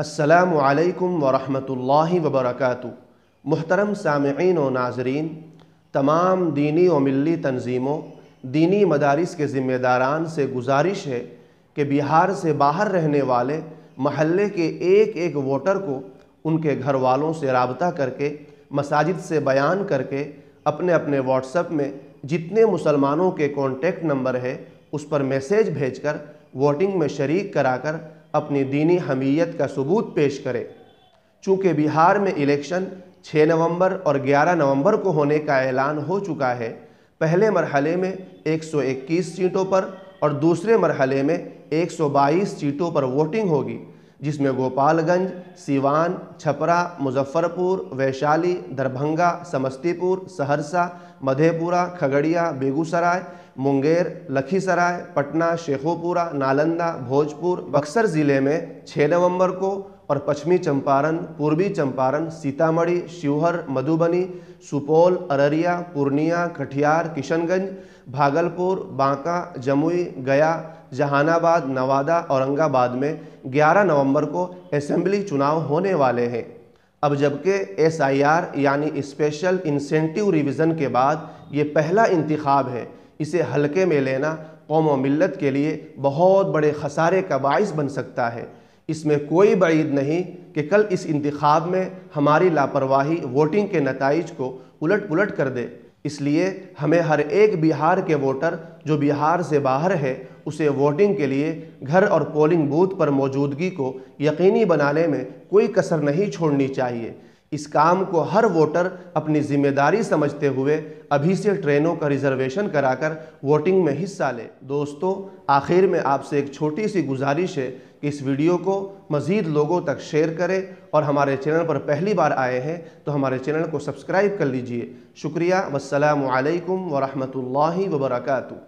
अस्सलामु अलैकुम वरहमतुल्लाहि वबरकातुहू। मुहतरम सामिईन व नाज़रीन, तमाम दीनी व मिल्ली तंजीमों, दीनी मदारिस के ज़िम्मेदारान से गुजारिश है कि बिहार से बाहर रहने वाले महल्ले के एक एक वोटर को उनके घर वालों से राबता करके, मसाजिद से बयान करके, अपने अपने व्हाट्सएप में जितने मुसलमानों के कॉन्टेक्ट नंबर है उस पर मैसेज भेजकर वोटिंग में शरीक कराकर अपनी दीनी हमीयत का सबूत पेश करें। चूँकि बिहार में इलेक्शन 6 नवंबर और 11 नवंबर को होने का ऐलान हो चुका है, पहले मरहले में 121 सीटों पर और दूसरे मरहले में 122 सीटों पर वोटिंग होगी, जिसमें गोपालगंज, सीवान, छपरा, मुजफ्फरपुर, वैशाली, दरभंगा, समस्तीपुर, सहरसा, मधेपुरा, खगड़िया, बेगूसराय, मुंगेर, लखीसराय, पटना, शेखोपुरा, नालंदा, भोजपुर, बक्सर ज़िले में 6 नवंबर को और पश्चिमी चंपारण, पूर्वी चंपारण, सीतामढ़ी, शिवहर, मधुबनी, सुपौल, अररिया, पूर्णिया, कटिहार, किशनगंज, भागलपुर, बांका, जमुई, गया, जहानाबाद, नवादा, औरंगाबाद में 11 नवंबर को असेंबली चुनाव होने वाले हैं। अब जबकि SIR यानी स्पेशल इंसेंटिव रिवीजन के बाद ये पहला इंतखाब है, इसे हल्के में लेना कौम व मिल्लत के लिए बहुत बड़े खसारे का बाइस बन सकता है। इसमें कोई बईद नहीं कि कल इस इंतखाब में हमारी लापरवाही वोटिंग के नताइज को उलट पुलट कर दे। इसलिए हमें हर एक बिहार के वोटर जो बिहार से बाहर है उसे वोटिंग के लिए घर और पोलिंग बूथ पर मौजूदगी को यकीनी बनाने में कोई कसर नहीं छोड़नी चाहिए। इस काम को हर वोटर अपनी जिम्मेदारी समझते हुए अभी से ट्रेनों का रिजर्वेशन कराकर वोटिंग में हिस्सा ले। दोस्तों, आखिर में आपसे एक छोटी सी गुजारिश है कि इस वीडियो को मज़ीद लोगों तक शेयर करें और हमारे चैनल पर पहली बार आए हैं तो हमारे चैनल को सब्सक्राइब कर लीजिए। शुक्रिया। वस्सलामु अलैकुम वरहमतुल्लाहि वबरकातुहू।